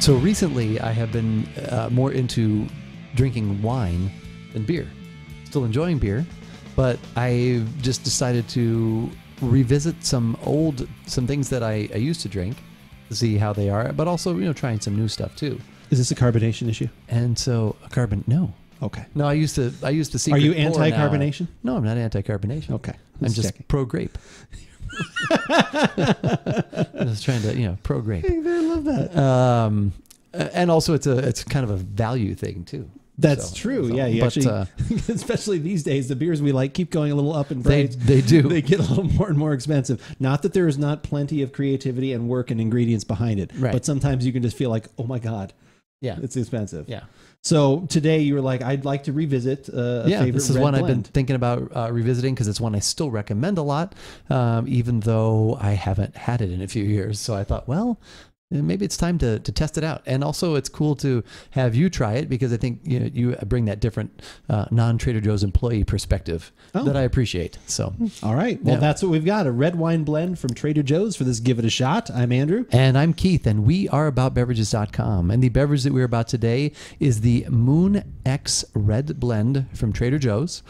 So recently, I have been more into drinking wine than beer. Still enjoying beer, but I just decided to revisit some things that I used to drink to see how they are, but also, trying some new stuff too. Is this a carbonation issue? And so no. Okay. No, I used to secret. Are you pour anti-carbonation? now. No, I'm not anti-carbonation. Okay. I'm just pro-grape. I was trying to, pro-grape. I love that. And also it's kind of a value thing too. That's true. Yeah, you actually, especially these days, the beers we like keep going a little up in price. They do. They get a little more and more expensive. Not that there is not plenty of creativity and work and ingredients behind it, right. But sometimes you can just feel like, oh my God, yeah, it's expensive. Yeah. So today you were like, I'd like to revisit a favorite this is red one blend. I've been thinking about revisiting because it's one I still recommend a lot, even though I haven't had it in a few years. So I thought, well, maybe it's time to test it out. And also it's cool to have you try it because I think you bring that different non-Trader Joe's employee perspective that I appreciate. So, all right. Well, that's what we've got. A red wine blend from Trader Joe's for this Give It a Shot. I'm Andrew. And I'm Keith, and we are aboutbeverages.com. And the beverage that we're about today is the MoonX Red Blend from Trader Joe's,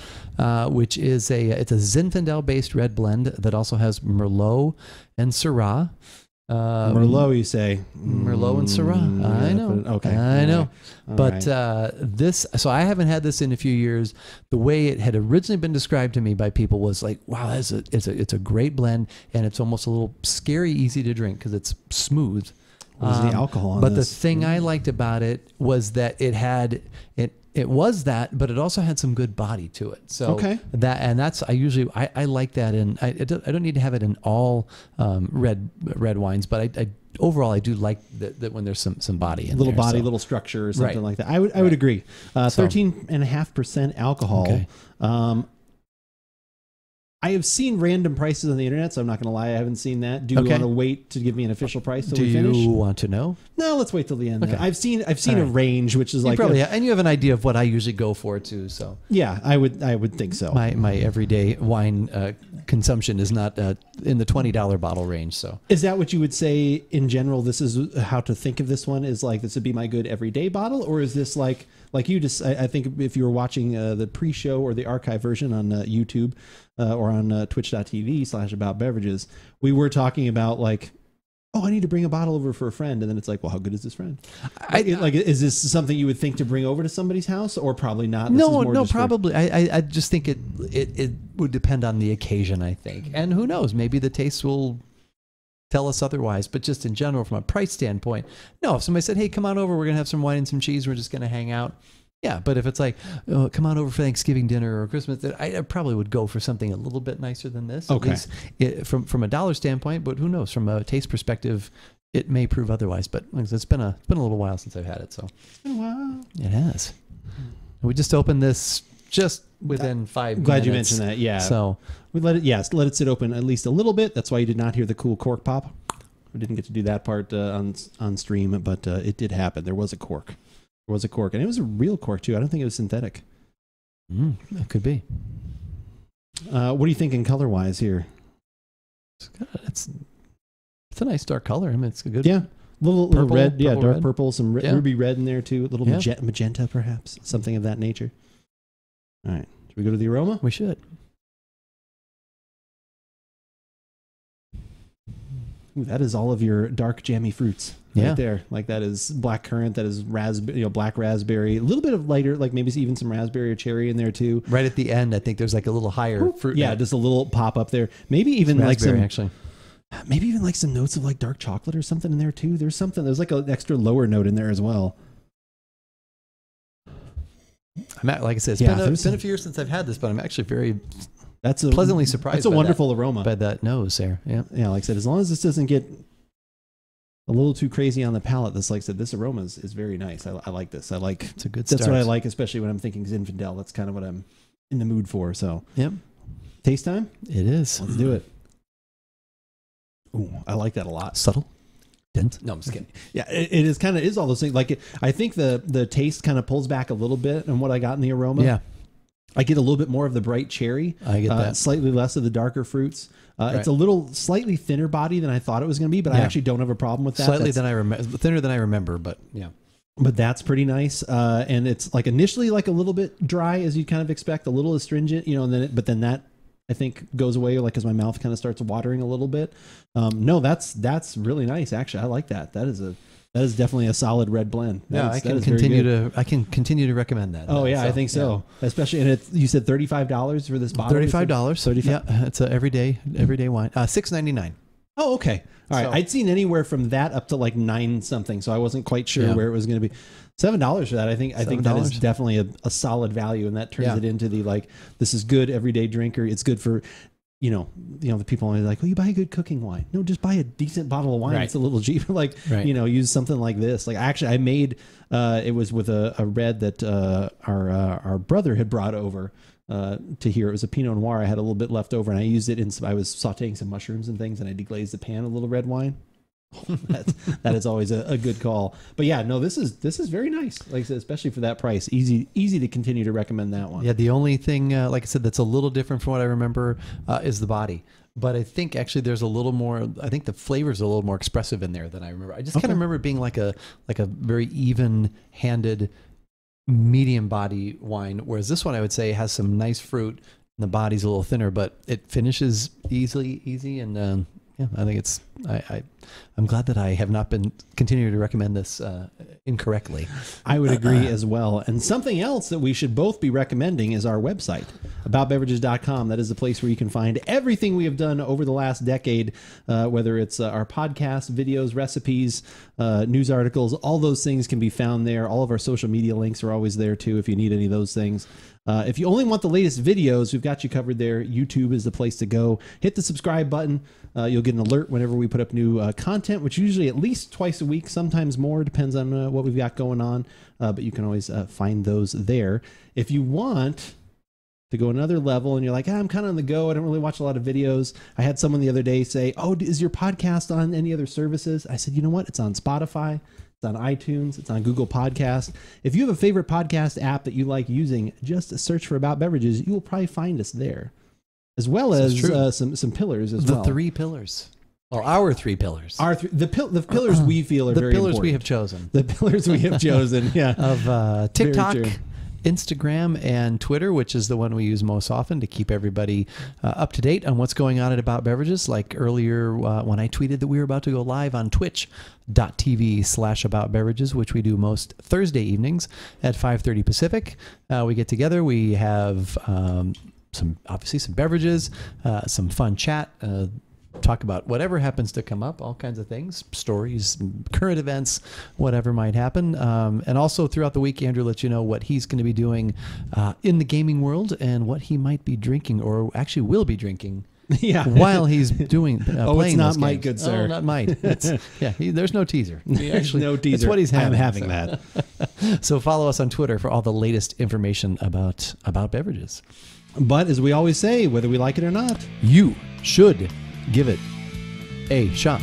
which is it's a Zinfandel-based red blend that also has Merlot and Syrah. Merlot, you say? Merlot and Syrah. I know. Okay. I know. All but right. So I haven't had this in a few years. The way it had originally been described to me by people was like, wow, it's a great blend, and it's almost a little scary easy to drink because it's smooth. What was the alcohol on But this? the thing I liked about it was that it was that, but it also had some good body to it. So I like that, and I don't need to have it in all red wines, but I overall I do like that when there's some body in little there, body, so. little structure, or something Right. like that. I would agree. 13.5% alcohol. Okay. I have seen random prices on the internet, so I'm not going to lie, I haven't seen that. Do you want to wait to give me an official price till we finish? Do you want to know? No, let's wait till the end. Okay. I've seen a range, which is like and you have an idea of what I usually go for too. So yeah, I would think so. My everyday wine consumption is not in the $20 bottle range. So is that what you would say in general? This is how to think of this one, is like this would be my good everyday bottle, or is this like you just? I think if you were watching the pre-show or the archive version on YouTube or on twitch.tv/aboutbeverages, we were talking about like, oh, I need to bring a bottle over for a friend, and then it's like, well, how good is this friend? Is this something you would think to bring over to somebody's house, or probably not? No, probably. I just think it would depend on the occasion, I think, and who knows, maybe the taste will tell us otherwise. But just in general, from a price standpoint, no. If somebody said, hey, come on over, we're gonna have some wine and some cheese, we're just gonna hang out. Yeah, but if it's like, oh, come on over for Thanksgiving dinner or Christmas, I probably would go for something a little bit nicer than this. Okay. At least from a dollar standpoint, but who knows? From a taste perspective, it may prove otherwise. But like I said, it's been a little while since I've had it, so it's been a while. It has. We just opened this just within 5 minutes. Glad you mentioned that. Yeah. So we let it sit open at least a little bit. That's why you did not hear the cool cork pop. We didn't get to do that part on stream, but it did happen. There was a cork. There was a cork, and it was a real cork too. I don't think it was synthetic. It could be. What are you thinking color-wise here? It's a nice dark color. I mean, it's a good. Yeah, little red. Yeah, dark red. purple, some ruby red in there too. A little magenta, perhaps, something of that nature. All right, should we go to the aroma? We should. Ooh, that is all of your dark jammy fruits right there. Like that is black currant, that is raspberry, black raspberry, a little bit of lighter, like maybe even some raspberry or cherry in there too. Right at the end, I think there's like a little higher fruit. Yeah, just a little pop up there. Maybe even like some actually. Maybe even like some notes of like dark chocolate or something in there too. There's like an extra lower note in there as well. Like I said, it's been a few years since I've had this, but I'm actually very pleasantly surprised. That's a wonderful aroma by that nose there. Yeah, yeah. Like I said, as long as this doesn't get a little too crazy on the palate, this aroma is very nice. I like this. It's a good. That's what I like, especially when I'm thinking Zinfandel. That's kind of what I'm in the mood for. So, yep. Taste time. It is. Let's do it. Ooh, I like that a lot. Subtle. Dent. No, I'm just kidding. Yeah, it is all those things. Like I think the taste kind of pulls back a little bit on what I got in the aroma. Yeah. I get a little bit more of the bright cherry. I get that. Slightly less of the darker fruits. It's a little slightly thinner body than I thought it was going to be, but I actually don't have a problem with that. Slightly thinner than I remember, but yeah. But that's pretty nice. And it's like initially like a little bit dry, as you'd kind of expect, a little astringent, and then but then that I think goes away, like as my mouth kind of starts watering a little bit. No, that's really nice. Actually, I like that. That is definitely a solid red blend. I can continue to recommend that. Oh yeah, I think so. Yeah. Especially, and you said $35 for this bottle. $35. Yeah, it's a everyday wine. $6.99. Oh, okay. All right. So, I'd seen anywhere from that up to like 9 something, so I wasn't quite sure where it was going to be. $7 for that. I think that is definitely a solid value, and that turns it into the like, this is good everyday drinker. It's good for the people are like, well, you buy a good cooking wine. No, just buy a decent bottle of wine. Right. It's a little cheaper. Like, use something like this. Like, actually, I made, it was with a red that our brother had brought over to here. It was a Pinot Noir. I had a little bit left over, and I used it I was sauteing some mushrooms and things, and I deglazed the pan a little red wine. that is always a good call. But yeah, no, this is very nice. Like I said, especially for that price, easy to continue to recommend that one. Yeah, the only thing, like I said, that's a little different from what I remember is the body. But I think actually there's a little more. I think the flavor's a little more expressive in there than I remember. I just kind of remember it being like a very even-handed, medium body wine. Whereas this one, I would say, has some nice fruit. And the body's a little thinner, but it finishes easy, and I think it's. I'm glad that I have not been continuing to recommend this incorrectly. I would agree as well. And something else that we should both be recommending is our website, aboutbeverages.com. That is the place where you can find everything we have done over the last decade, whether it's our podcast, videos, recipes, news articles. All those things can be found there. All of our social media links are always there too if you need any of those things. If you only want the latest videos, we've got you covered there. YouTube is the place to go. Hit the subscribe button. You'll get an alert whenever we put up new content, which usually at least twice a week, sometimes more, depends on what we've got going on. But you can always find those there. If you want to go another level and you're like, I'm kind of on the go, I don't really watch a lot of videos. I had someone the other day say, oh, is your podcast on any other services? I said, you know what? It's on Spotify. It's on iTunes. It's on Google Podcast. If you have a favorite podcast app that you like using, just search for About Beverages. You will probably find us there, as well as some pillars as well. The 3 pillars. Or our 3 pillars. The pillars we feel are very important. The pillars we have chosen. The pillars we have chosen, yeah. Of TikTok, Instagram, and Twitter, which is the one we use most often to keep everybody up to date on what's going on at About Beverages. Like earlier when I tweeted that we were about to go live on twitch.tv/About Beverages, which we do most Thursday evenings at 5:30 Pacific. We get together. We have some beverages, some fun chat, talk about whatever happens to come up, all kinds of things, stories, current events, whatever might happen. And also throughout the week, Andrew lets you know what he's going to be doing in the gaming world and what he might be drinking, or actually will be drinking. While he's doing playing. It's not might, good sir. Oh, not might. There's no teaser. Actually, no teaser. It's what he's having. I'm having that. So follow us on Twitter for all the latest information about beverages. But as we always say, whether we like it or not, you should give it a shot.